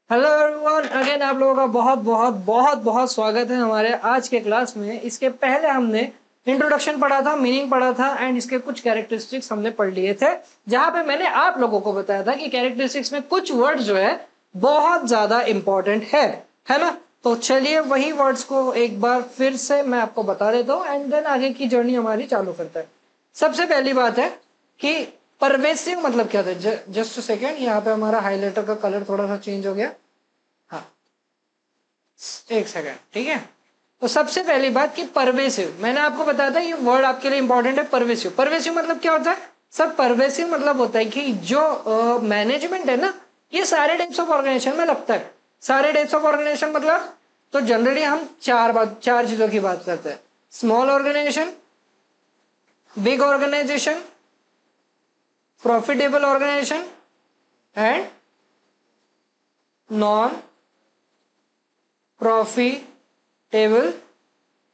Hello everyone, again आप लोगों का बहुत बहुत बहुत बहुत स्वागत है हमारे आज के क्लास में। इसके पहले हमने इंट्रोडक्शन पढ़ा था, मीनिंग पढ़ा था एंड इसके कुछ कैरेक्टरिस्टिक्स हमने पढ़ लिए थे, जहां पे मैंने आप लोगों को बताया था कि कैरेक्टरिस्टिक्स में कुछ वर्ड जो है बहुत ज्यादा इंपॉर्टेंट है ना। तो चलिए वही वर्ड्स को एक बार फिर से मैं आपको बता देता हूँ एंड देन आगे की जर्नी हमारी चालू करते हैं। सबसे पहली बात है कि परवेसिव मतलब क्या था। जस्ट सेकेंड, यहाँ पे हमारा हाईलाइटर का कलर थोड़ा सा चेंज हो गया। हाँ, एक सेकेंड, ठीक है। तो सबसे पहली बात कि परवेसिव, मैंने आपको बताया था ये वर्ड आपके लिए इंपॉर्टेंट है। परवेसिव, परवेसिव मतलब क्या होता है सर? परवेसिव मतलब होता है कि जो मैनेजमेंट है ना, ये सारे टाइप्स ऑफ ऑर्गेनाइजेशन में लगता है। सारे टाइप्स ऑफ ऑर्गेनाइजेशन मतलब, तो जनरली हम चार चीजों की बात करते हैं। Small organisation, big organisation, profitable organisation and non profitable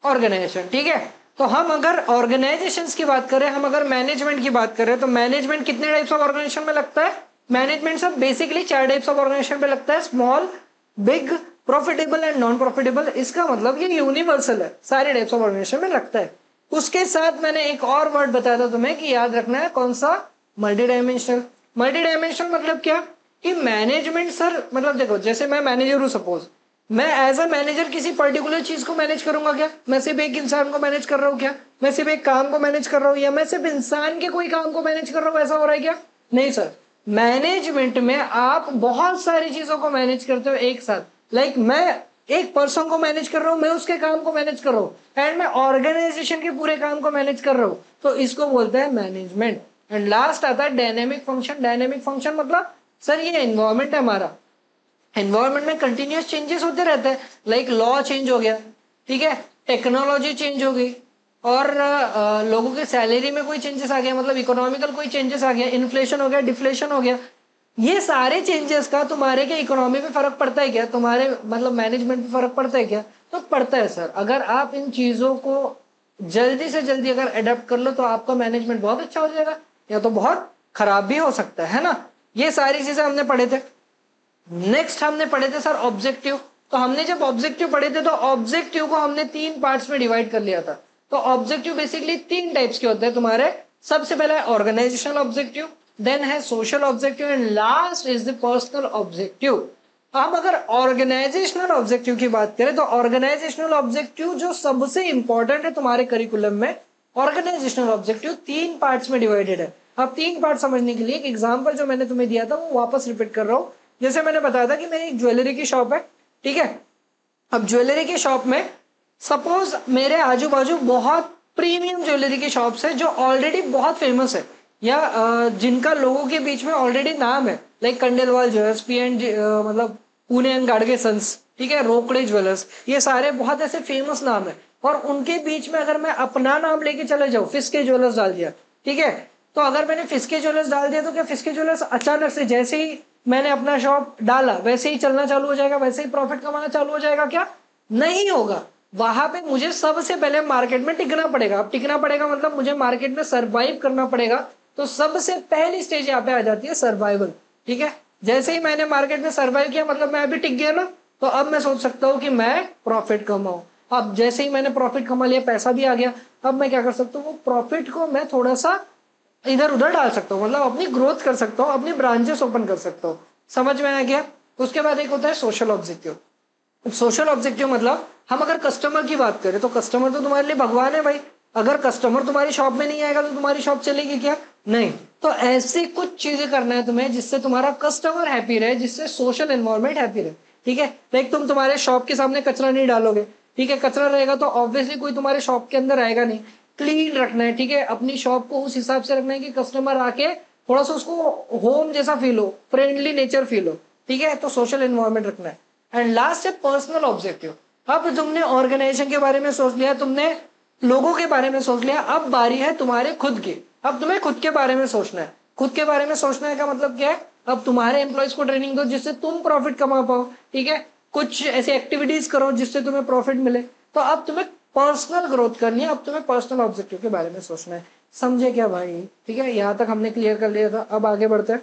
organisation. ठीक है, तो हम अगर ऑर्गेनाइजेशंस की बात करें, हम अगर मैनेजमेंट की बात करें, तो मैनेजमेंट कितने टाइप्स ऑफ ऑर्गेनाइजेशन में लगता है? मैनेजमेंट सब बेसिकली चार टाइप्स ऑफ ऑर्गेनाइजेशन में लगता है: small, big, profitable and non profitable. इसका मतलब ये यूनिवर्सल है, सारे टाइप्स ऑफ ऑर्गेनाइजेशन में लगता है। उसके साथ मैंने एक और वर्ड बताया था तुम्हें कि याद रखना है, कौन सा? Multi dimensional. मल्टी डायमेंशनल मतलब क्या कि मैनेजमेंट सर, मतलब देखो, जैसे मैं मैनेजर हूं सपोज, मैं एज अ मैनेजर किसी पर्टिकुलर चीज को मैनेज करूंगा क्या? मैं सिर्फ एक इंसान को मैनेज कर रहा हूँ क्या? मैं सिर्फ एक काम को मैनेज कर रहा हूँ, या मैं सिर्फ इंसान के कोई काम को मैनेज कर रहा हूँ, ऐसा हो रहा है क्या? नहीं सर, मैनेजमेंट में आप बहुत सारी चीजों को मैनेज करते हो एक साथ। लाइक मैं एक पर्सन को मैनेज कर रहा हूँ, मैं उसके काम को मैनेज कर रहा हूँ एंड मैं ऑर्गेनाइजेशन के पूरे काम को मैनेज कर रहा हूँ, तो इसको बोलते हैं मैनेजमेंट। एंड लास्ट आता है डायनेमिक फंक्शन। डायनेमिक फंक्शन मतलब सर ये एनवायरमेंट है हमारा, एनवायरमेंट में कंटिन्यूस चेंजेस होते रहते हैं। लाइक लॉ चेंज हो गया, ठीक है, टेक्नोलॉजी चेंज हो गई, और लोगों के सैलरी में कोई चेंजेस आ गया, मतलब इकोनॉमिकल कोई चेंजेस आ गया, इन्फ्लेशन हो गया, डिफ्लेशन हो गया। ये सारे चेंजेस का तुम्हारे के इकोनॉमी पे फर्क पड़ता है क्या? तुम्हारे मतलब मैनेजमेंट पे फर्क पड़ता है क्या? तो पड़ता है सर। अगर आप इन चीजों को जल्दी से जल्दी अगर अडेप्ट कर लो तो आपका मैनेजमेंट बहुत अच्छा हो जाएगा, या तो बहुत खराब भी हो सकता है ना। ये सारी चीजें हमने पढ़े थे। नेक्स्ट हमने पढ़े थे सर ऑब्जेक्टिव। तो हमने जब ऑब्जेक्टिव पढ़े थे तो ऑब्जेक्टिव को हमने तीन पार्ट्स में डिवाइड कर लिया था। तो ऑब्जेक्टिव बेसिकली तीन टाइप्स के होते हैं तुम्हारे। सबसे पहला है ऑर्गेनाइजेशनल ऑब्जेक्टिव, देन है social objective and last is the personal objective. अब अगर ऑर्गेनाइजेशनल ऑब्जेक्टिव की बात करें तो ऑर्गेनाइजेशनल ऑब्जेक्टिव जो सबसे इंपॉर्टेंट है तुम्हारे करिकुलम में, ऑर्गेनाइजेशनल ऑब्जेक्टिव तीन पार्ट्स में डिवाइडेड है। अब तीन पार्ट समझने के लिए एक एग्जांपल जो मैंने तुम्हें दिया था वो वापस रिपीट कर रहा हूं। जैसे मैंने बताया था कि मेरी एक ज्वेलरी की शॉप है, ठीक है। अब ज्वेलरी की शॉप में सपोज मेरे आजू बाजू बहुत प्रीमियम ज्वेलरी की शॉप्स है जो ऑलरेडी बहुत फेमस है, या जिनका लोगों के बीच में ऑलरेडी नाम है। लाइक कंडेलवाल ज्वेलर्स, पी एंड मतलब पुणे एंड गाडगे सन्स, ठीक है, रोकड़े ज्वेलर्स, ये सारे बहुत ऐसे फेमस नाम है। और उनके बीच में अगर मैं अपना नाम लेके चले जाऊं, फिसके ज्वेलर्स डाल दिया, ठीक है, तो अगर मैंने फिसके ज्वेलर्स डाल दिया तो क्या फिसके ज्वेलर्स अचानक से जैसे ही मैंने अपना शॉप डाला वैसे ही चलना चालू हो जाएगा, वैसे ही प्रॉफिट कमाना चालू हो जाएगा? क्या नहीं होगा। वहां पे मुझे सबसे पहले मार्केट में टिकना पड़ेगा। अब टिकना पड़ेगा मतलब मुझे मार्केट में सरवाइव करना पड़ेगा। तो सबसे पहली स्टेज यहाँ पे आ जाती है सर्वाइवल, ठीक है। जैसे ही मैंने मार्केट में सर्वाइव किया मतलब मैं अभी टिक गया ना, तो अब मैं सोच सकता हूँ कि मैं प्रॉफिट कमाऊं। अब जैसे ही मैंने प्रॉफिट कमा लिया, पैसा भी आ गया, अब मैं क्या कर सकता हूँ, वो प्रॉफिट को मैं थोड़ा सा इधर उधर डाल सकता हूँ, मतलब अपनी ग्रोथ कर सकता हूँ, अपनी ब्रांचेस ओपन कर सकता हूँ। समझ में आ गया? उसके बाद एक होता है सोशल ऑब्जेक्टिव। सोशल ऑब्जेक्टिव मतलब हम अगर कस्टमर की बात करें तो कस्टमर तो तुम्हारे लिए भगवान है भाई। अगर कस्टमर तुम्हारी शॉप में नहीं आएगा तो तुम्हारी शॉप चलेगी क्या? नहीं। तो ऐसी कुछ चीजें करना है तुम्हें जिससे तुम्हारा कस्टमर हैप्पी रहे, जिससे सोशल एनवायरमेंट हैप्पी रहे, ठीक है। लाइक तुम तुम्हारे शॉप के सामने कचरा नहीं डालोगे, ठीक है, कचरा रहेगा तो ऑब्वियसली कोई तुम्हारे शॉप के अंदर आएगा नहीं। क्लीन रखना है, ठीक है, अपनी शॉप को उस हिसाब से रखना है कि कस्टमर आके थोड़ा सा उसको होम जैसा फील हो, फ्रेंडली नेचर फील हो, ठीक है। तो सोशल एनवायरमेंट रखना है। एंड लास्ट है पर्सनल ऑब्जेक्टिव। अब तुमने ऑर्गेनाइजेशन के बारे में सोच लिया, तुमने लोगों के बारे में सोच लिया, अब बारी है तुम्हारे खुद की। अब तुम्हें खुद के बारे में सोचना है। खुद के बारे में सोचने का मतलब क्या है? अब तुम्हारे एम्प्लॉयज को ट्रेनिंग दो जिससे तुम प्रॉफिट कमा पाओ, ठीक है, कुछ ऐसी एक्टिविटीज करो जिससे तुम्हें प्रॉफिट मिले। तो अब तुम्हें पर्सनल ग्रोथ करनी है, अब तुम्हें पर्सनल ऑब्जेक्टिव के बारे में सोचना है। समझे क्या भाई? ठीक है, यहां तक हमने क्लियर कर लिया था। अब आगे बढ़ते हैं,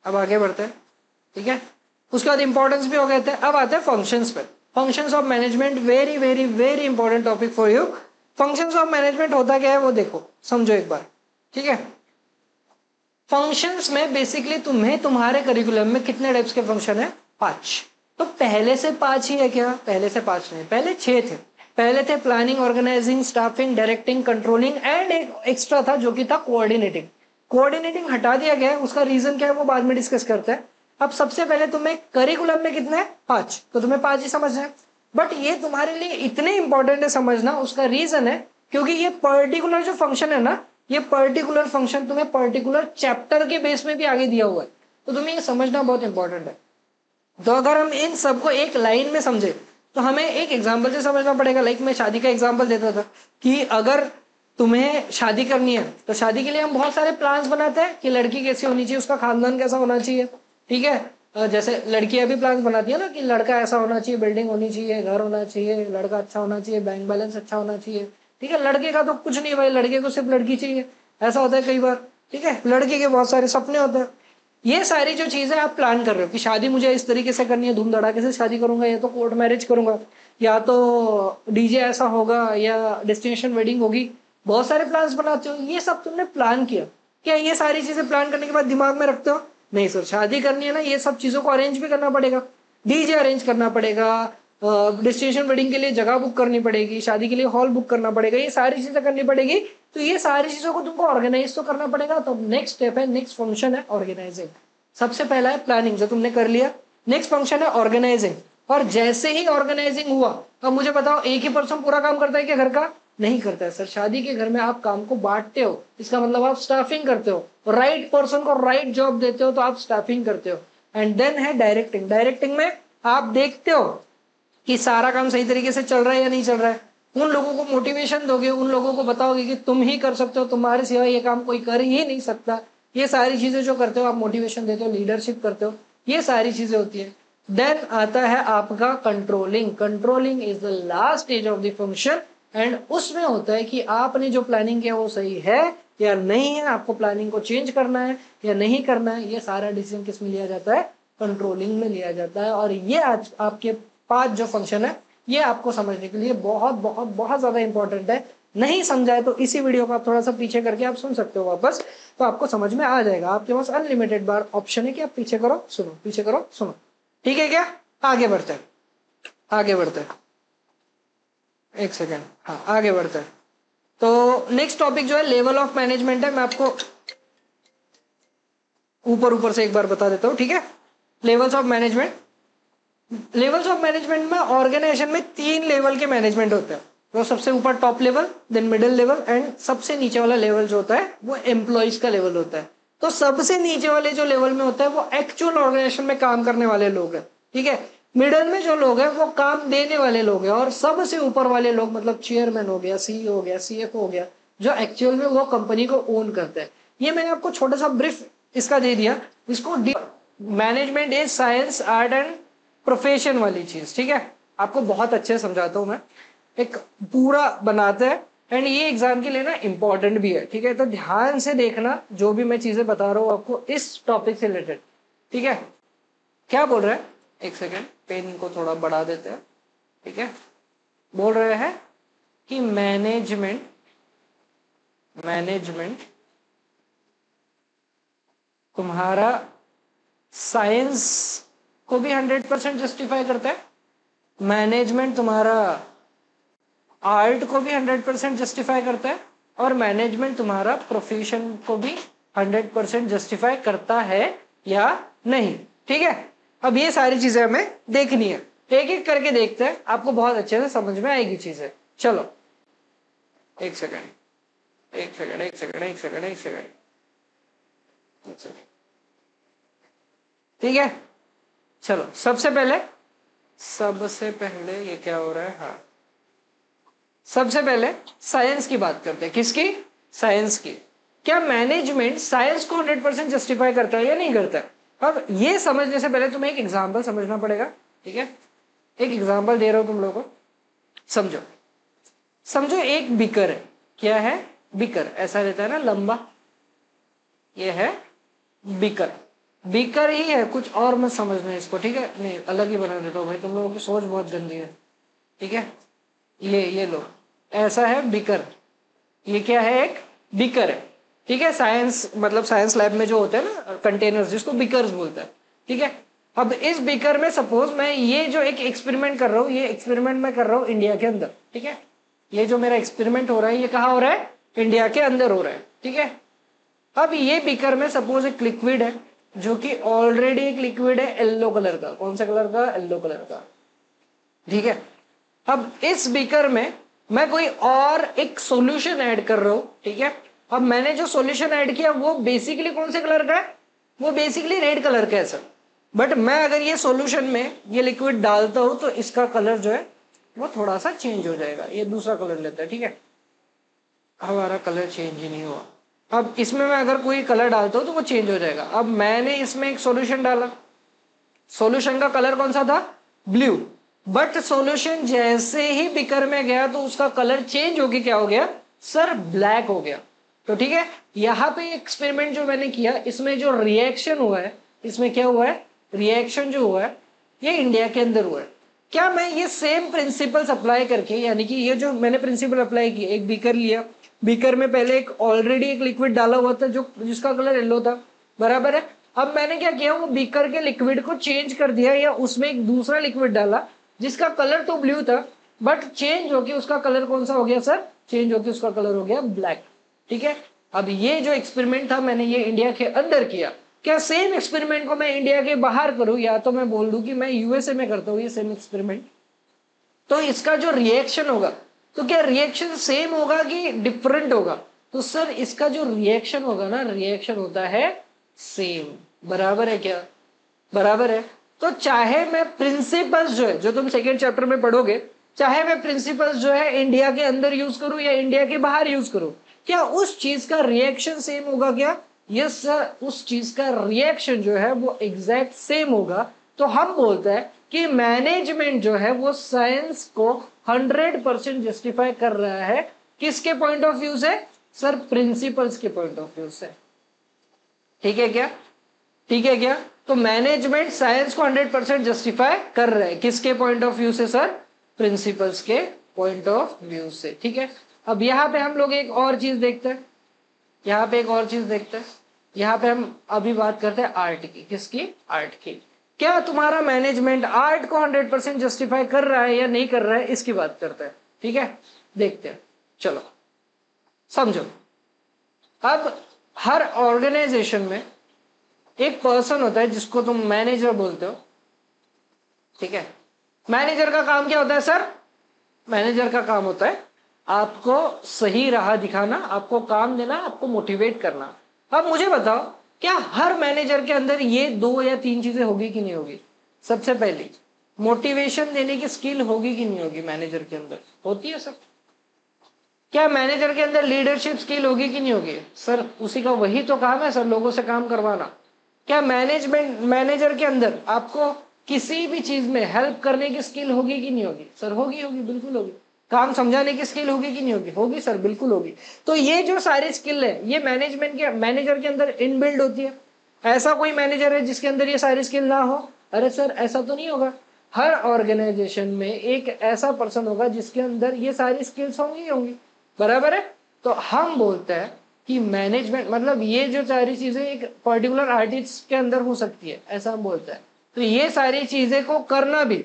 अब आगे बढ़ते हैं, ठीक है। उसके बाद इंपॉर्टेंस भी हो गए थे। अब आते हैं फंक्शंस पे। Functions of management, very very very important topic for you. Functions of management होता क्या है वो देखो, समझो एक बार, ठीक है। फंक्शंस में बेसिकली तुम्हें तुम्हारे करिकुलम में कितने टाइप्स के फंक्शन है? 5। तो पहले से 5 ही है क्या? पहले से 5 नहीं, पहले 6 थे। पहले थे planning, organising, staffing, directing, controlling and एक एक्स्ट्रा था जो कि था कोऑर्डिनेटिंग। कोऑर्डिनेटिंग हटा दिया गया है, उसका रीजन क्या है वो बाद में डिस्कस करते हैं। अब सबसे पहले तुम्हें करिकुलम में कितने हैं? 5। तो तुम्हें 5 ही समझना है। बट ये तुम्हारे लिए इतने इंपॉर्टेंट है समझना, उसका रीजन है क्योंकि ये पर्टिकुलर जो फंक्शन है ना, ये पर्टिकुलर फंक्शन तुम्हें पर्टिकुलर चैप्टर के बेस में भी आगे दिया हुआ है। तो तुम्हें ये समझना बहुत इंपॉर्टेंट है। तो अगर हम इन सबको एक लाइन में समझे तो हमें एक एग्जाम्पल से समझना पड़ेगा। लाइक मैं शादी का एग्जाम्पल देता था कि अगर तुम्हें शादी करनी है तो शादी के लिए हम बहुत सारे प्लान्स बनाते हैं कि लड़की कैसी होनी चाहिए, उसका खानदान कैसा होना चाहिए, ठीक है। जैसे लड़कियां भी प्लान्स बनाती है ना कि लड़का ऐसा होना चाहिए, बिल्डिंग होनी चाहिए, घर होना चाहिए, लड़का अच्छा होना चाहिए, बैंक बैलेंस अच्छा होना चाहिए, ठीक है। लड़के का तो कुछ नहीं भाई, लड़के को सिर्फ लड़की चाहिए, ऐसा होता है कई बार, ठीक है। लड़के के बहुत सारे सपने होते हैं। ये सारी जो चीजें आप प्लान कर रहे हो कि शादी मुझे इस तरीके से करनी है, धूम धड़ाके से शादी करूंगा, या तो कोर्ट मैरिज करूंगा, या तो डीजे ऐसा होगा, या डेस्टिनेशन वेडिंग होगी, बहुत सारे प्लान्स बनाते हो। ये सब तुमने प्लान किया क्या? ये सारी चीजें प्लान करने के बाद दिमाग में रखते हो? नहीं सर, शादी करनी है ना, ये सब चीजों को अरेंज भी करना पड़ेगा। डीजे अरेंज करना पड़ेगा, डेस्टिनेशन वेडिंग के लिए जगह बुक करनी पड़ेगी, शादी के लिए हॉल बुक करना पड़ेगा, ये सारी चीजें करनी पड़ेगी। तो ये सारी चीजों को तुमको ऑर्गेनाइज तो करना पड़ेगा। तो नेक्स्ट स्टेप है, नेक्स्ट फंक्शन है ऑर्गेनाइजिंग। सबसे पहला है प्लानिंग, जो तुमने कर लिया। नेक्स्ट फंक्शन है ऑर्गेनाइजिंग। और जैसे ही ऑर्गेनाइजिंग हुआ, अब मुझे बताओ एक ही पर्सन पूरा काम करता है क्या घर का? नहीं करता है सर। शादी के घर में आप काम को बांटते हो, इसका मतलब आप स्टाफिंग करते हो, राइट पर्सन को राइट जॉब देते हो, तो आप स्टाफिंग करते हो। एंड देन है डायरेक्टिंग। डायरेक्टिंग में आप देखते हो कि सारा काम सही तरीके से चल रहा है या नहीं चल रहा है। उन लोगों को मोटिवेशन दोगे, उन लोगों को बताओगे कि तुम ही कर सकते हो, तुम्हारे सिवा ये काम कोई कर ही नहीं सकता। ये सारी चीजें जो करते हो, आप मोटिवेशन देते हो, लीडरशिप करते हो, ये सारी चीजें होती है। देन आता है आपका controlling. Controlling is the last stage of the function. And उसमें होता है कि आपने जो प्लानिंग किया वो सही है या नहीं है, आपको प्लानिंग को चेंज करना है या नहीं करना है, ये सारा डिसीजन किस में लिया जाता है? कंट्रोलिंग में लिया जाता है। और ये आज आपके 5 जो फंक्शन है, ये आपको समझने के लिए बहुत बहुत बहुत ज्यादा इंपॉर्टेंट है। नहीं समझाए तो इसी वीडियो को आप थोड़ा सा पीछे करके आप सुन सकते हो वापस, तो आपको समझ में आ जाएगा। आपके पास अनलिमिटेड बार ऑप्शन है कि आप पीछे करो सुनो, पीछे करो सुनो, ठीक है क्या? आगे बढ़ते हैं, आगे बढ़ते हैं, एक सेकेंड, हाँ आगे बढ़ते हैं। तो नेक्स्ट टॉपिक जो है लेवल ऑफ मैनेजमेंट है। मैं आपको ऊपर ऊपर से एक बार बता देता हूं, ठीक है। Levels of management. Levels of management में ऑर्गेनाइजेशन में 3 लेवल के मैनेजमेंट होते हैं। तो सबसे ऊपर top level, then middle level, and सबसे नीचे वाला लेवल जो होता है वो एम्प्लॉइज का लेवल होता है। तो सबसे नीचे वाले जो लेवल में होता है वो एक्चुअल ऑर्गेनाइजेशन में काम करने वाले लोग हैं, ठीक है। मिडिल में जो लोग हैं वो काम देने वाले लोग हैं, और सबसे ऊपर वाले लोग मतलब चेयरमैन हो गया, सीईओ हो गया, सीएफओ हो गया, जो एक्चुअल में वो कंपनी को ओन करते हैं। ये मैंने आपको छोटा सा ब्रीफ इसका दे दिया। इसको management is science, art and profession वाली चीज, ठीक है। आपको बहुत अच्छे से समझाता हूं मैं, एक पूरा बनाते हैं। एंड ये एग्जाम के लिए ना इंपॉर्टेंट भी है, ठीक है। तो ध्यान से देखना जो भी मैं चीजें बता रहा हूँ आपको इस टॉपिक से रिलेटेड, ठीक है। क्या बोल रहे हैं? एक सेकेंड, पेन को थोड़ा बढ़ा देते हैं, ठीक है। बोल रहे हैं कि मैनेजमेंट तुम्हारा साइंस को भी 100% जस्टिफाई करता है, मैनेजमेंट तुम्हारा आर्ट को भी 100% जस्टिफाई करता है, और मैनेजमेंट तुम्हारा प्रोफेशन को भी 100% जस्टिफाई करता है या नहीं, ठीक है। अब ये सारी चीजें हमें देखनी है, एक एक करके देखते हैं, आपको बहुत अच्छे से समझ में आएगी चीजें। चलो एक सेकंड, एक सेकंड, एक सेकंड, एक सेकंड, एक सेकंड, ठीक है। चलो सबसे पहले ये क्या हो रहा है? हाँ, सबसे पहले साइंस की बात करते हैं। किसकी? साइंस की। क्या मैनेजमेंट साइंस को 100% जस्टिफाई करता है या नहीं करता है? अब ये समझने से पहले तुम्हें एक एग्जांपल समझना पड़ेगा, ठीक है। एक एग्जांपल दे रहा हूं तुम लोगों को, समझो। समझो एक बीकर है। क्या है? बीकर। ऐसा रहता है ना लंबा, ये है बीकर, बीकर ही है, कुछ और मत समझना इसको, ठीक है? नहीं, अलग ही बना देता हूँ भाई, तुम लोगों की सोच बहुत गंदी है, ठीक है? ये लो, ऐसा है बीकर। ये क्या है? एक बीकर है, ठीक है? साइंस मतलब साइंस लैब में जो होते हैं ना कंटेनर्स, जिसको बीकर्स बोलते हैं, ठीक है? अब इस बीकर में सपोज मैं ये जो एक एक्सपेरिमेंट कर रहा हूँ, ये एक्सपेरिमेंट मैं कर रहा हूँ इंडिया के अंदर, ठीक है? ये जो मेरा एक्सपेरिमेंट हो रहा है ये कहाँ हो रहा है? इंडिया के अंदर हो रहा है, ठीक है? अब ये बीकर में सपोज एक लिक्विड है, जो कि ऑलरेडी एक लिक्विड है येलो कलर का। कौन सा कलर का? येलो कलर का, ठीक है? अब इस बीकर में मैं कोई और एक सॉल्यूशन ऐड कर रहा हूं, ठीक है? अब मैंने जो सॉल्यूशन ऐड किया वो बेसिकली कौन से कलर का है? वो बेसिकली रेड कलर का है सर। बट मैं अगर ये सॉल्यूशन में ये लिक्विड डालता हूं तो इसका कलर जो है वो थोड़ा सा चेंज हो जाएगा। ये दूसरा कलर लेता है, ठीक है? हमारा कलर चेंज ही नहीं हुआ। अब इसमें मैं अगर कोई कलर डालता हूं तो वो चेंज हो जाएगा। अब मैंने इसमें एक सॉल्यूशन डाला, सॉल्यूशन का कलर कौन सा था? ब्लू। बट सॉल्यूशन जैसे ही बीकर में गया तो उसका कलर चेंज होके क्या हो गया सर? ब्लैक हो गया। तो ठीक है, यहां पे एक्सपेरिमेंट जो मैंने किया इसमें जो रिएक्शन हुआ है, इसमें क्या हुआ है? रिएक्शन जो हुआ है ये इंडिया के अंदर हुआ है। क्या मैं ये सेम प्रिंसिपल्स अप्लाई करके, यानी कि ये जो मैंने प्रिंसिपल अप्लाई किया, एक बीकर लिया, बीकर में पहले एक ऑलरेडी एक लिक्विड डाला हुआ था जो जिसका कलर येलो था, बराबर है? अब मैंने क्या किया, वो बीकर के लिक्विड को चेंज कर दिया या उसमें एक दूसरा लिक्विड डाला जिसका कलर तो ब्लू था, बट चेंज होके उसका कलर कौन सा हो गया सर? चेंज होके उसका कलर हो गया ब्लैक, ठीक है? अब ये जो एक्सपेरिमेंट था मैंने ये इंडिया के अंदर किया। क्या सेम एक्सपेरिमेंट को मैं इंडिया के बाहर करूं, या तो मैं बोल दूं कि मैं यूएसए में करता हूं ये सेम एक्सपेरिमेंट, तो इसका जो रिएक्शन होगा, तो क्या रिएक्शन सेम होगा कि डिफरेंट होगा? तो सर इसका जो रिएक्शन होगा ना, रिएक्शन होता है सेम। बराबर है क्या? बराबर है। तो चाहे मैं प्रिंसिपल्स जो है, जो तुम सेकेंड चैप्टर में पढ़ोगे, चाहे मैं प्रिंसिपल्स जो है इंडिया के अंदर यूज करूं या इंडिया के बाहर यूज करूं, क्या उस चीज का रिएक्शन सेम होगा क्या? यस सर, उस चीज का रिएक्शन जो है वो एग्जैक्ट सेम होगा। तो हम बोलते हैं कि मैनेजमेंट जो है वो साइंस को 100% जस्टिफाई कर रहा है। किसके पॉइंट ऑफ व्यू से सर? प्रिंसिपल्स के पॉइंट ऑफ व्यू से। ठीक है क्या? ठीक है क्या? तो मैनेजमेंट साइंस को 100% जस्टिफाई कर रहा है। किसके पॉइंट ऑफ व्यू से सर? प्रिंसिपल्स के पॉइंट ऑफ व्यू से, ठीक है? अब यहां पे हम लोग एक और चीज देखते हैं, यहां पे एक और चीज देखते हैं। यहां पे हम अभी बात करते हैं आर्ट की। किसकी? आर्ट की। क्या तुम्हारा मैनेजमेंट आर्ट को 100% जस्टिफाई कर रहा है या नहीं कर रहा है, इसकी बात करते हैं, ठीक है? देखते हैं, चलो समझो। अब हर ऑर्गेनाइजेशन में एक पर्सन होता है जिसको तुम मैनेजर बोलते हो, ठीक है? मैनेजर का काम क्या होता है सर? मैनेजर का काम होता है आपको सही राह दिखाना, आपको काम देना, आपको मोटिवेट करना। अब मुझे बताओ, क्या हर मैनेजर के अंदर ये 2 या 3 चीजें होगी कि नहीं होगी? सबसे पहली, मोटिवेशन देने की स्किल होगी कि नहीं होगी? मैनेजर के अंदर होती है सर। क्या मैनेजर के अंदर लीडरशिप स्किल होगी कि नहीं होगी? सर उसी का वही तो काम है सर, लोगों से काम करवाना। क्या मैनेजर के अंदर आपको किसी भी चीज में हेल्प करने की स्किल होगी कि नहीं होगी? सर होगी, होगी, बिल्कुल होगी। काम समझाने की स्किल होगी कि नहीं होगी? होगी सर, बिल्कुल होगी। तो ये जो सारी स्किल है ये मैनेजर के अंदर इनबिल्ड होती है। ऐसा कोई मैनेजर है जिसके अंदर ये सारी स्किल ना हो? अरे सर ऐसा तो नहीं होगा। हर ऑर्गेनाइजेशन में एक ऐसा पर्सन होगा जिसके अंदर ये सारी स्किल्स होंगी होंगी, बराबर है? तो हम बोलते हैं कि मैनेजमेंट मतलब ये जो सारी चीजें एक पर्टिकुलर आर्टिस्ट के अंदर हो सकती है, ऐसा हम बोलते हैं। तो ये सारी चीजें को करना भी,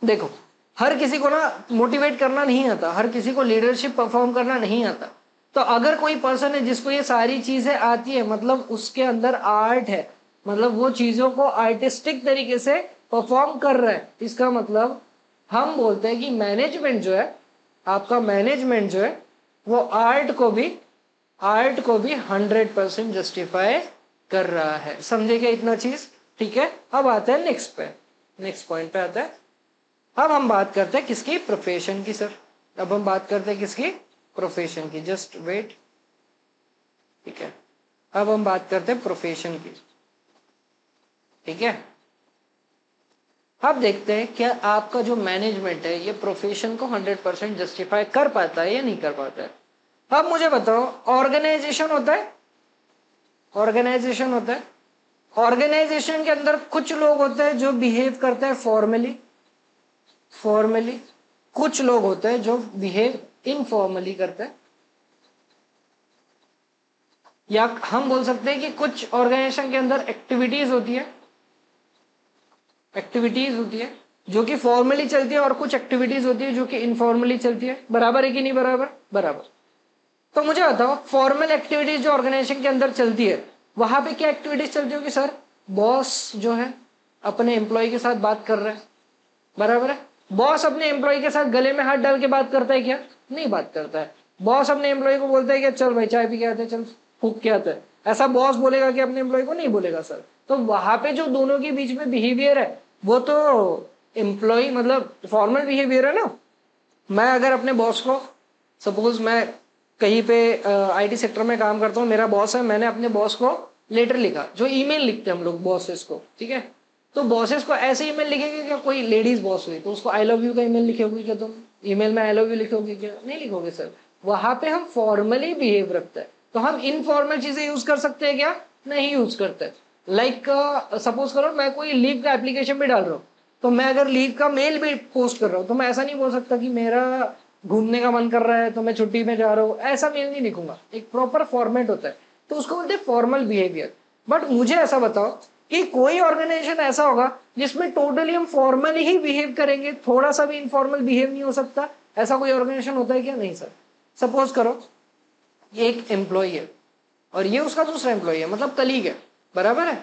देखो हर किसी को ना मोटिवेट करना नहीं आता, हर किसी को लीडरशिप परफॉर्म करना नहीं आता। तो अगर कोई पर्सन है जिसको ये सारी चीजें आती है, मतलब उसके अंदर आर्ट है, मतलब वो चीजों को आर्टिस्टिक तरीके से परफॉर्म कर रहा है, इसका मतलब हम बोलते हैं कि मैनेजमेंट जो है, आपका मैनेजमेंट जो है वो आर्ट को भी 100% जस्टिफाई कर रहा है। समझे क्या इतना चीज? ठीक है, अब आता है नेक्स्ट पे, नेक्स्ट पॉइंट पे आता है। अब हम बात करते हैं किसकी? प्रोफेशन की सर। अब हम बात करते हैं किसकी? प्रोफेशन की। जस्ट वेट, ठीक है? अब हम बात करते हैं प्रोफेशन की, ठीक है? अब देखते हैं क्या आपका जो मैनेजमेंट है ये प्रोफेशन को 100% जस्टिफाई कर पाता है या नहीं कर पाता है। अब मुझे बताओ, ऑर्गेनाइजेशन होता है, ऑर्गेनाइजेशन होता है, ऑर्गेनाइजेशन के अंदर कुछ लोग होते हैं जो बिहेव करते हैं फॉर्मली, कुछ लोग होते हैं जो बिहेव इनफॉर्मली करते हैं, या हम बोल सकते हैं कि कुछ ऑर्गेनाइजेशन के अंदर एक्टिविटीज होती है जो कि फॉर्मली चलती है, और कुछ एक्टिविटीज होती है जो कि इनफॉर्मली चलती है। बराबर है कि नहीं बराबर? बराबर। तो मुझे बताओ, फॉर्मल एक्टिविटीज जो ऑर्गेनाइजेशन के अंदर चलती है, वहां पे क्या एक्टिविटीज चलती होगी सर? बॉस जो है अपने एम्प्लॉय के साथ बात कर रहा है, बराबर है। बॉस अपने एम्प्लॉय के साथ गले में हाथ डाल के बात करता है क्या? नहीं बात करता है। बॉस अपने एम्प्लॉय को बोलता है कि चल भाई चाय पी के आते, चल फूक के आता है, ऐसा बॉस बोलेगा कि अपने एम्प्लॉय को? नहीं बोलेगा सर। तो वहां पे जो दोनों के बीच में बिहेवियर है वो तो एम्प्लॉय मतलब फॉर्मल बिहेवियर है ना। मैं अगर अपने बॉस को, सपोज मैं कहीं पे आईटी सेक्टर में काम करता हूँ, मेरा बॉस है, मैंने अपने बॉस को लेटर लिखा, जो ईमेल लिखते हैं हम लोग बॉसेस को, ठीक है। तो बॉसेस को ऐसे ईमेल लिखेंगे क्या? कोई लेडीज बॉस हुई तो उसको आई लव यू का ईमेल लिखोगे क्या? तुम ईमेल में आई लव यू लिखोगे क्या? नहीं लिखोगे सर। वहां पे हम फॉर्मली बिहेव रखते हैं। तो हम इनफॉर्मल चीजें यूज कर सकते हैं क्या? नहीं यूज करते। लाइक सपोज करो मैं कोई लीव का एप्लीकेशन भी डाल रहा हूँ, तो मैं अगर लीव का मेल भी पोस्ट कर रहा हूँ तो मैं ऐसा नहीं बोल सकता कि मेरा घूमने का मन कर रहा है तो मैं छुट्टी में जा रहा हूँ, ऐसा मेल नहीं लिखूंगा। एक प्रॉपर फॉर्मेट होता है, तो उसको बोलते हैं फॉर्मल बिहेवियर। बट मुझे ऐसा बताओ कि कोई ऑर्गेनाइजेशन ऐसा होगा जिसमें टोटली हम फॉर्मली ही बिहेव करेंगे, थोड़ा सा भी इनफॉर्मल बिहेव नहीं हो सकता? ऐसा कोई ऑर्गेनाइजेशन होता है क्या? नहीं सर। सपोज करो एक एम्प्लॉय है और ये उसका दूसरा एम्प्लॉय है, मतलब कलीग है, बराबर है।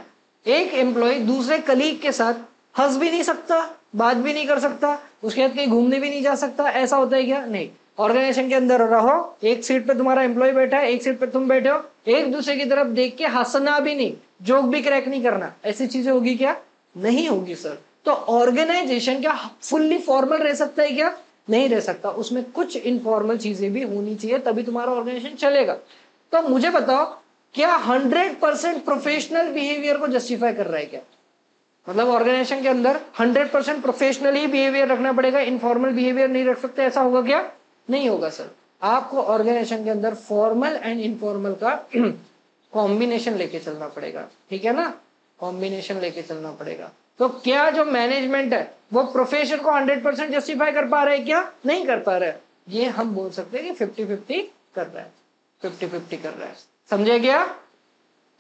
एक एम्प्लॉय दूसरे कलीग के साथ हंस भी नहीं सकता, बात भी नहीं कर सकता, उसके साथ कहीं घूमने भी नहीं जा सकता, ऐसा होता है क्या? नहीं। ऑर्गेनाइजेशन के अंदर रहो, एक सीट पे तुम्हारा एम्प्लॉय बैठा है, एक सीट पे तुम बैठे हो, एक दूसरे की तरफ देख के हंसना भी नहीं, जोक भी क्रैक नहीं करना, ऐसी चीजें होगी क्या? नहीं होगी सर। तो ऑर्गेनाइजेशन क्या फुल्ली फॉर्मल रह सकता है क्या? नहीं रह सकता। उसमें कुछ इनफॉर्मल चीजें भी होनी चाहिए, तभी तुम्हारा ऑर्गेनाइजेशन चलेगा। तो मुझे बताओ, क्या 100% प्रोफेशनल बिहेवियर को जस्टिफाई कर रहा है क्या? मतलब ऑर्गेनाइजेशन के अंदर 100% प्रोफेशनल ही बिहेवियर रखना पड़ेगा, इनफॉर्मल बिहेवियर नहीं रख सकते, ऐसा होगा क्या? नहीं होगा सर। आपको ऑर्गेनाइजेशन के अंदर फॉर्मल एंड इनफॉर्मल का कॉम्बिनेशन लेके चलना पड़ेगा, ठीक है ना? कॉम्बिनेशन लेके चलना पड़ेगा। तो क्या जो मैनेजमेंट है वो प्रोफेशन को 100% जस्टिफाई कर पा रहे हैं क्या? नहीं कर पा रहे हैं। ये हम बोल सकते हैं कि 50-50 कर रहा है, 50-50 कर रहा है। समझे क्या?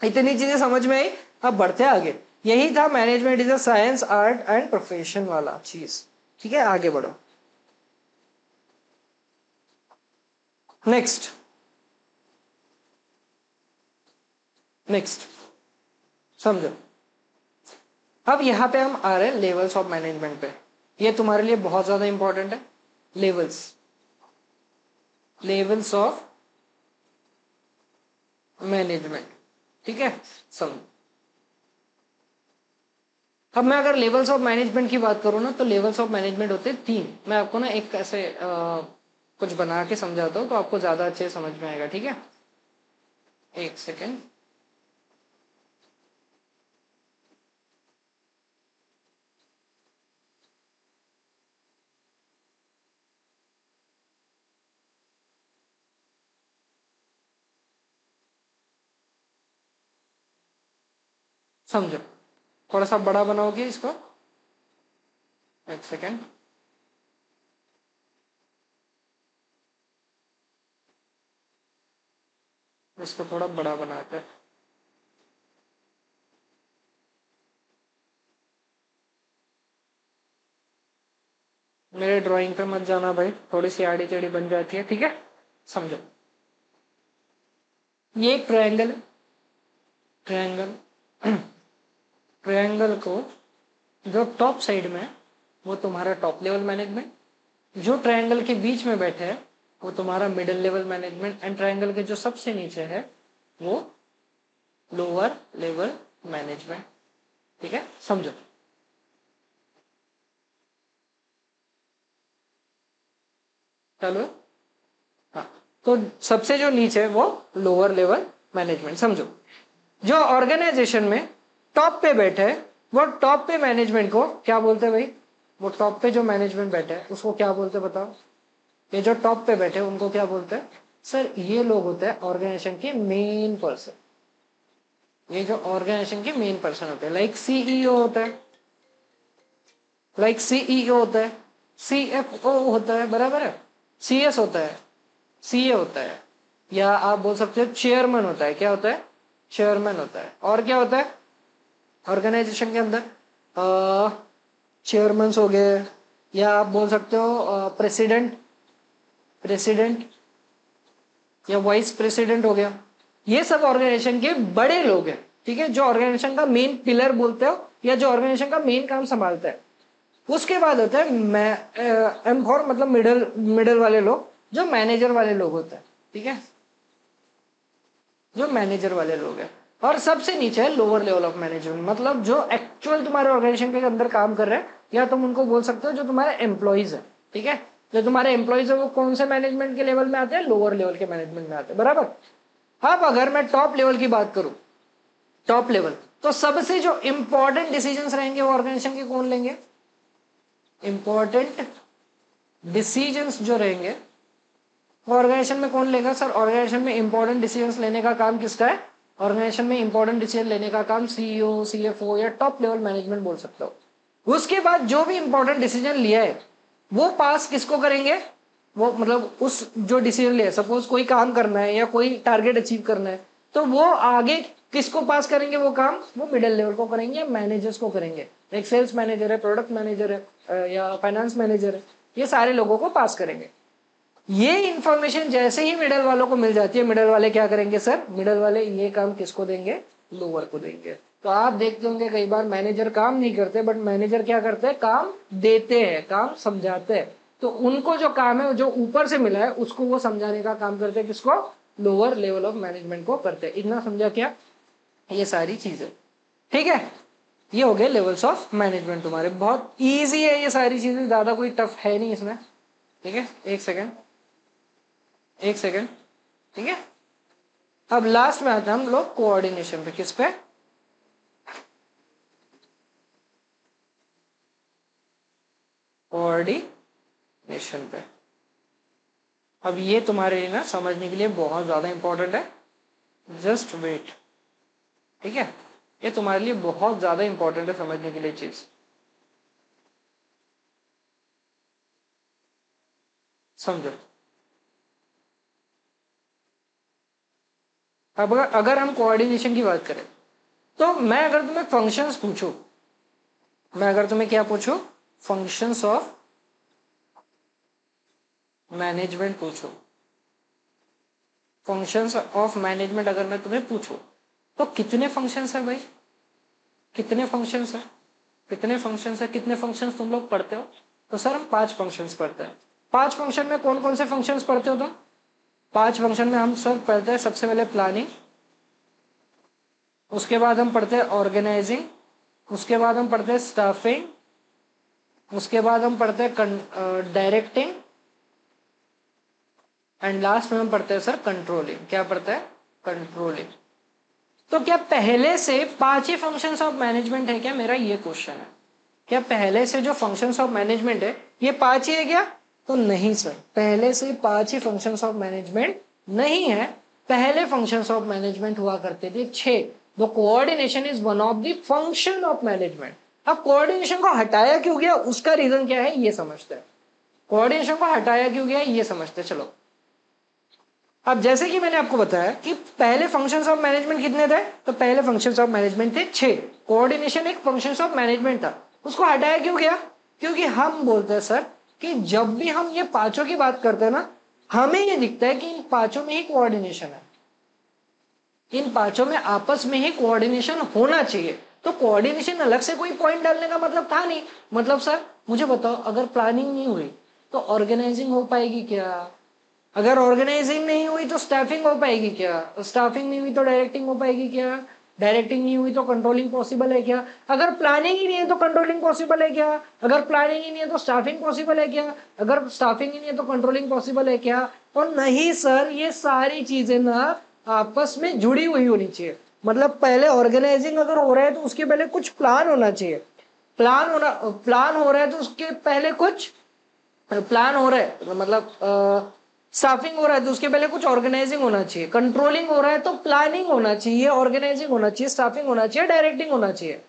इतनी चीजें समझ में आई। अब बढ़ते हैं आगे। यही था management is a science, art and profession वाला चीज, ठीक है। आगे बढ़ो। नेक्स्ट समझो। अब यहां पे हम आ रहे हैं लेवल्स ऑफ मैनेजमेंट पे। ये तुम्हारे लिए बहुत ज्यादा इंपॉर्टेंट है। लेवल्स ऑफ मैनेजमेंट, ठीक है। समझो। अब मैं अगर लेवल्स ऑफ मैनेजमेंट की बात करूं ना, तो लेवल्स ऑफ मैनेजमेंट होते हैं 3। मैं आपको ना एक ऐसे कुछ बना के समझाता हूं तो आपको ज्यादा अच्छे से समझ में आएगा, ठीक है। एक सेकेंड। समझो, थोड़ा सा बड़ा बनाओगे इसको। एक सेकेंड। इसको थोड़ा बड़ा बनाकर, मेरे ड्राइंग पे मत जाना भाई, थोड़ी सी आड़ी टेढ़ी बन जाती है, ठीक है। समझो, ये एक ट्रायंगल है। ट्रायंगल ट्रायंगल को जो टॉप साइड में है वो तुम्हारा टॉप लेवल मैनेजमेंट, जो ट्रायंगल के बीच में बैठे है वो तुम्हारा middle level management, and triangle के जो सबसे नीचे है वो लोअर लेवल मैनेजमेंट, ठीक है। समझो। चलो, हाँ। तो सबसे जो नीचे है वो लोअर लेवल मैनेजमेंट। समझो, जो ऑर्गेनाइजेशन में टॉप पे बैठे है वो टॉप पे मैनेजमेंट को क्या बोलते हैं भाई? वो टॉप पे जो मैनेजमेंट बैठे है उसको क्या बोलते हैं बताओ? ये जो टॉप पे बैठे हैं उनको क्या बोलते हैं? सर ये लोग होते हैं ऑर्गेनाइजेशन के मेन पर्सन। ये जो ऑर्गेनाइजेशन के मेन पर्सन होते हैं, लाइक सीईओ होता है, सीएफओ होता है, बराबर है, सीएस होता है, सीए होता है, या आप बोल सकते हो चेयरमैन होता है। क्या होता है? चेयरमैन होता है। और क्या होता है ऑर्गेनाइजेशन के अंदर? चेयरमैन हो गए, या आप बोल सकते हो प्रेसिडेंट या वाइस प्रेसिडेंट हो गया। ये सब ऑर्गेनाइजेशन के बड़े लोग हैं, ठीक है, जो ऑर्गेनाइजेशन का मेन पिलर बोलते हो या जो ऑर्गेनाइजेशन का मेन काम संभालता है। उसके बाद होता है एम फॉर मतलब मिडल वाले लोग, जो मैनेजर वाले लोग होते हैं, ठीक है, जो मैनेजर वाले लोग हैं। और सबसे नीचे है लोअर लेवल ऑफ मैनेजमेंट, मतलब जो एक्चुअल तुम्हारे ऑर्गेनाइजेशन के अंदर काम कर रहे हैं, या तुम उनको बोल सकते हो जो तुम्हारे एम्प्लॉइज है, ठीक है। जो तुम्हारे एम्प्लॉइज है वो कौन से मैनेजमेंट के लेवल में आते हैं? लोअर लेवल के मैनेजमेंट में आते हैं, बराबर। अब अगर मैं टॉप लेवल की बात करूं, टॉप लेवल, तो सबसे जो इंपॉर्टेंट डिसीजंस रहेंगे वो ऑर्गेनाइजेशन के कौन लेंगे? इंपॉर्टेंट डिसीजंस जो रहेंगे ऑर्गेनाइजेशन में कौन लेगा? सर ऑर्गेनाइजेशन में इंपॉर्टेंट डिसीजंस लेने का काम किसका है? ऑर्गेनाइजेशन में इंपॉर्टेंट डिसीजन लेने का काम सीईओ, सीएफओ या टॉप लेवल मैनेजमेंट बोल सकते हो। उसके बाद जो भी इंपॉर्टेंट डिसीजन लिया है वो पास किसको करेंगे? वो मतलब उस जो डिसीजन लिया, सपोज कोई काम करना है या कोई टारगेट अचीव करना है, तो वो आगे किसको पास करेंगे? वो काम वो मिडिल लेवल को करेंगे, मैनेजर्स को करेंगे। एक सेल्स मैनेजर है, प्रोडक्ट मैनेजर है, या फाइनेंस मैनेजर है, ये सारे लोगों को पास करेंगे। ये इंफॉर्मेशन जैसे ही मिडल वालों को मिल जाती है, मिडल वाले क्या करेंगे सर? मिडल वाले ये काम किसको देंगे? लोअर को देंगे। तो आप देखते होंगे कई बार मैनेजर काम नहीं करते, बट मैनेजर क्या करते हैं? काम देते हैं, काम समझाते हैं। तो उनको जो काम है जो ऊपर से मिला है उसको वो समझाने का काम करते हैं, किसको? लोअर लेवल ऑफ मैनेजमेंट को करते हैं। इतना समझा क्या? ये सारी चीजें, ठीक है। ये हो गए लेवल्स ऑफ मैनेजमेंट तुम्हारे, बहुत ईजी है ये सारी चीजें, ज्यादा कोई टफ है नहीं इसमें, ठीक है। एक सेकेंड, ठीक है। अब लास्ट में आते हैं हम लोग कोऑर्डिनेशन पे। किस पे? कोऑर्डिनेशन पे। अब ये तुम्हारे लिए ना समझने के लिए बहुत ज्यादा इंपॉर्टेंट है, जस्ट वेट, ठीक है। ये तुम्हारे लिए बहुत ज्यादा इंपॉर्टेंट है समझने के लिए चीज, समझो। अब अगर हम कोऑर्डिनेशन की बात करें, तो मैं अगर तुम्हें फंक्शंस पूछूं, मैं अगर तुम्हें क्या पूछूं? फंक्शंस ऑफ मैनेजमेंट पूछूं, फंक्शंस ऑफ मैनेजमेंट अगर मैं तुम्हें पूछूं, तो कितने फंक्शंस है भाई? कितने फंक्शंस है? कितने फंक्शंस है? कितने फंक्शंस तुम लोग पढ़ते हो? तो सर हम 5 फंक्शंस पढ़ते हैं। 5 फंक्शन में कौन कौन से फंक्शंस पढ़ते हो तुम? 5 फंक्शन में हम सब पढ़ते हैं, सबसे पहले प्लानिंग, उसके बाद हम पढ़ते हैं ऑर्गेनाइजिंग, उसके बाद हम पढ़ते हैं स्टाफिंग, उसके बाद हम पढ़ते हैं डायरेक्टिंग, एंड लास्ट में हम पढ़ते हैं सर कंट्रोलिंग। क्या पढ़ते हैं? कंट्रोलिंग। तो क्या पहले से 5 ही फंक्शंस ऑफ मैनेजमेंट है क्या? मेरा ये क्वेश्चन है। क्या पहले से जो फंक्शंस ऑफ मैनेजमेंट है ये 5 ही है क्या? तो नहीं सर, पहले से 5 ही फंक्शंस ऑफ मैनेजमेंट नहीं है। पहले फंक्शंस ऑफ मैनेजमेंट हुआ करते थे 6। The coordination is one of the function of management. अब कोऑर्डिनेशन को हटाया क्यों गया, उसका रीजन क्या है ये समझते हैं। कोऑर्डिनेशन को हटाया क्यों गया ये समझते हैं। चलो, अब जैसे कि मैंने आपको बताया कि पहले फंक्शंस ऑफ मैनेजमेंट कितने थे, तो पहले फंक्शंस ऑफ मैनेजमेंट थे 6। कोऑर्डिनेशन एक फंक्शंस ऑफ मैनेजमेंट था, उसको हटाया क्यों गया? क्योंकि हम बोलते हैं सर कि जब भी हम ये 5 की बात करते हैं ना, हमें ये दिखता है कि इन 5 में ही कोऑर्डिनेशन है, इन 5 में आपस में ही कोऑर्डिनेशन होना चाहिए। तो कोऑर्डिनेशन अलग से कोई पॉइंट डालने का मतलब था नहीं। मतलब सर मुझे बताओ, अगर प्लानिंग नहीं हुई तो ऑर्गेनाइजिंग हो पाएगी क्या? अगर ऑर्गेनाइजिंग नहीं हुई तो स्टाफिंग हो पाएगी क्या? स्टाफिंग नहीं हुई तो डायरेक्टिंग हो पाएगी क्या? डायरेक्टिंग नहीं हुई तो कंट्रोलिंग पॉसिबल है क्या? अगर प्लानिंग ही नहीं है तो कंट्रोलिंग पॉसिबल है क्या? अगर प्लानिंग ही नहीं है तो स्टाफिंग पॉसिबल है क्या? अगर स्टाफिंग ही नहीं है तो कंट्रोलिंग पॉसिबल है क्या? और नहीं सर, ये सारी चीजें ना आपस में जुड़ी हुई होनी चाहिए। मतलब पहले ऑर्गेनाइजिंग अगर हो रहा है तो उसके पहले कुछ प्लान होना चाहिए। प्लान हो रहा है तो उसके पहले कुछ प्लान हो रहा है, मतलब स्टाफिंग हो रहा है तो उसके पहले कुछ ऑर्गेनाइजिंग होना चाहिए, कंट्रोलिंग हो रहा है तो प्लानिंग होना चाहिए, ऑर्गेनाइजिंग होना चाहिए, स्टाफिंग होना चाहिए, डायरेक्टिंग होना चाहिए।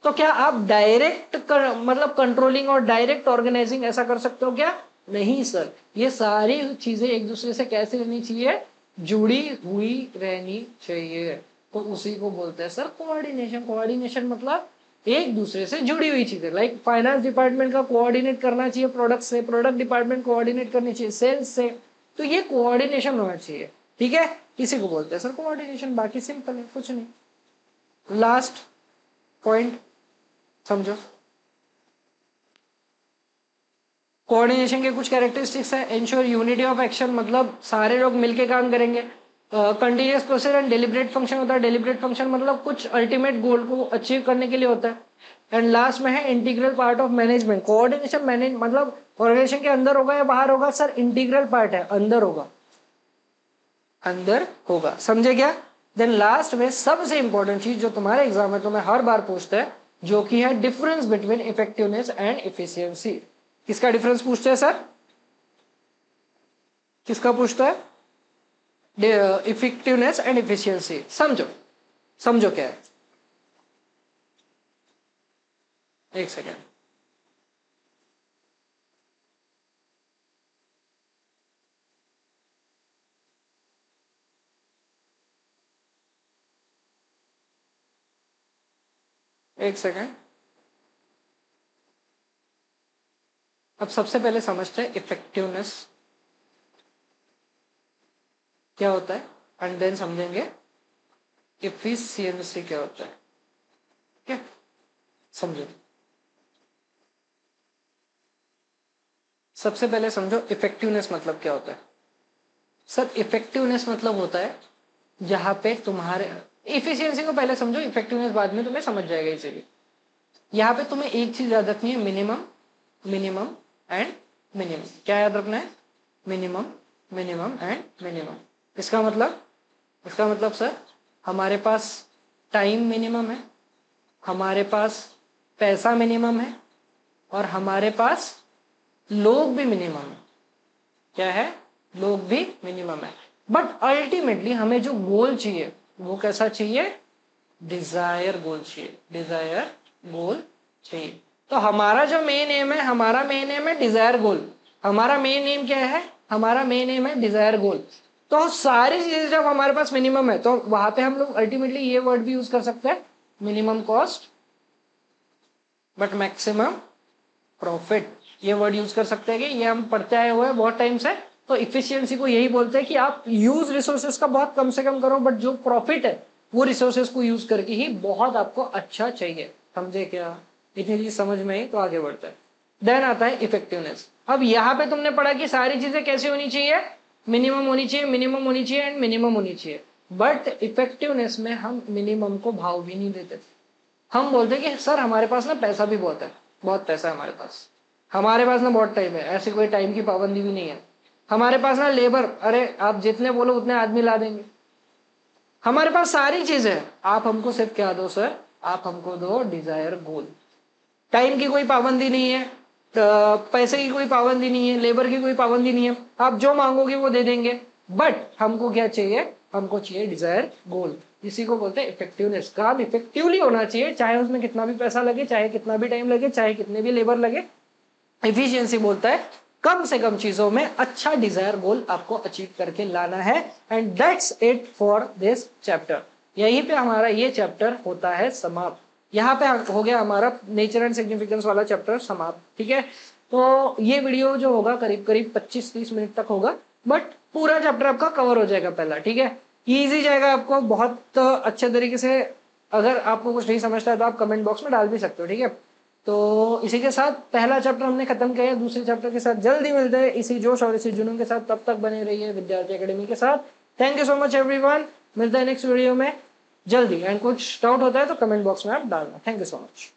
तो क्या आप डायरेक्ट मतलब कंट्रोलिंग और डायरेक्ट ऑर्गेनाइजिंग ऐसा कर सकते हो क्या? नहीं सर, ये सारी चीजें एक दूसरे से कैसे रहनी चाहिए? जुड़ी हुई रहनी चाहिए। तो उसी को बोलते हैं सर कोऑर्डिनेशन। कोऑर्डिनेशन मतलब एक दूसरे से जुड़ी हुई चीजें। लाइक फाइनेंस डिपार्टमेंट का कोऑर्डिनेट करना चाहिए प्रोडक्ट से, प्रोडक्ट डिपार्टमेंट कोऑर्डिनेट करनी चाहिए सेल्स से। तो ये कोऑर्डिनेशन होना चाहिए, ठीक है? इसी को बोलते हैं सर कोऑर्डिनेशन। बाकी सिंपल है, कुछ नहीं। लास्ट पॉइंट समझो, कोऑर्डिनेशन के कुछ कैरेक्टरिस्टिक्स है। इंश्योर यूनिटी ऑफ एक्शन, मतलब सारे लोग मिलके काम करेंगे। Continuous process and deliberate function होता है। डेलिब्रेट फंक्शन मतलब कुछ अल्टीमेट गोल को अचीव करने के लिए होता है। एंड लास्ट में है integral part of management. Coordination manage मतलब ऑर्गेनाइजेशन के अंदर होगा या बाहर होगा? सर इंटीग्रल पार्ट है, अंदर होगा, अंदर होगा, समझे क्या? देन लास्ट में सबसे इंपॉर्टेंट चीज जो तुम्हारे एग्जाम में तुम्हें हर बार पूछता है, जो कि है difference between effectiveness and efficiency. किसका डिफरेंस पूछते हैं सर? किसका पूछता है? Effectiveness and efficiency. समझो, समझो क्या है। एक सेकेंड, एक सेकेंड। अब सबसे पहले समझते हैं इफेक्टिवनेस क्या होता है, एंड देन समझेंगे इफिशियंसी क्या होता है। ठीक है, समझो। सबसे पहले समझो इफेक्टिवनेस मतलब क्या होता है। सर इफेक्टिवनेस मतलब होता है जहां पे तुम्हारे, इफिशियंसी को पहले समझो, इफेक्टिवनेस बाद में तुम्हें समझ जाएगा इसीलिए। यहाँ पे तुम्हें एक चीज याद रखनी है, मिनिमम, मिनिमम एंड मिनिमम। क्या याद रखना है? Minimum, minimum and minimum. इसका मतलब सर हमारे पास टाइम मिनिमम है, हमारे पास पैसा मिनिमम है, और हमारे पास लोग भी मिनिमम है। क्या है? लोग भी मिनिमम है। बट अल्टीमेटली हमें जो गोल चाहिए वो कैसा चाहिए? डिजायर गोल चाहिए, डिजायर गोल चाहिए। तो हमारा जो मेन एम है, हमारा मेन एम है डिजायर गोल। हमारा मेन एम क्या है? हमारा मेन एम है डिजायर गोल। तो सारी चीजें जब हमारे पास मिनिमम है तो वहां पे हम लोग अल्टीमेटली ये वर्ड भी यूज कर सकते हैं, minimum cost but maximum profit. ये वर्ड यूज कर सकते हैं कि ये हम पढ़ते आए हुए हैं बहुत टाइम से। तो इफिशियंसी को यही बोलते हैं कि आप यूज रिसोर्सेज का बहुत कम से कम करो, बट जो प्रॉफिट है वो रिसोर्सेज को यूज करके ही बहुत आपको अच्छा चाहिए। समझे क्या? इतनी चीज समझ में आई तो आगे बढ़ता है। देन आता है इफेक्टिवनेस। अब यहाँ पे तुमने पढ़ा कि सारी चीजें कैसी होनी चाहिए? मिनिमम होनी चाहिए, मिनिमम होनी चाहिए एंड मिनिमम होनी चाहिए। बट इफेक्टिवनेस में हम मिनिमम को भाव भी नहीं देते। हम बोलते हैं कि सर हमारे पास ना पैसा भी बहुत है, बहुत पैसा है हमारे पास ना बहुत टाइम है, ऐसी कोई टाइम की पाबंदी भी नहीं है। हमारे पास ना लेबर, अरे आप जितने बोलो उतने आदमी ला देंगे। हमारे पास सारी चीजें हैं, आप हमको सिर्फ क्या दो सर? आप हमको दो डिजायर गोल। टाइम की कोई पाबंदी नहीं है, पैसे की कोई पाबंदी नहीं है, लेबर की कोई पाबंदी नहीं है, आप जो मांगोगे वो दे देंगे। बट हमको क्या चाहिए? हमको चाहिए डिजायर गोल। इसी को बोलते हैं इफेक्टिवनेस। काम इफेक्टिवली होना चाहिए, चाहे उसमें कितना भी पैसा लगे, चाहे कितना भी टाइम लगे, चाहे कितने भी लेबर लगे। एफिशिएंसी बोलता है कम से कम चीजों में अच्छा डिजायर गोल आपको अचीव करके लाना है। And that's it for this chapter. यहीं पे हमारा ये चैप्टर होता है समाप्त। यहाँ पे हो गया हमारा नेचर एंड सिग्निफिकेंस वाला चैप्टर समाप्त। ठीक है, तो ये वीडियो जो होगा करीब करीब 25-30 मिनट तक होगा, बट पूरा चैप्टर आपका कवर हो जाएगा पहला। ठीक है, इजी जाएगा आपको बहुत अच्छे तरीके से। अगर आपको कुछ नहीं समझता है तो आप कमेंट बॉक्स में डाल भी सकते हो। ठीक है, तो इसी के साथ पहला चैप्टर हमने खत्म किया है। दूसरे चैप्टर के साथ जल्दी मिलते हैं इसी जोश और इसी जुनून के साथ। तब तक बने रहिए विद्यार्थी एकेडमी के साथ। Thank you so much everyone. मिलते हैं नेक्स्ट वीडियो में जल्दी। एंड कुछ डाउट होता है तो कमेंट बॉक्स में आप डालना। Thank you so much.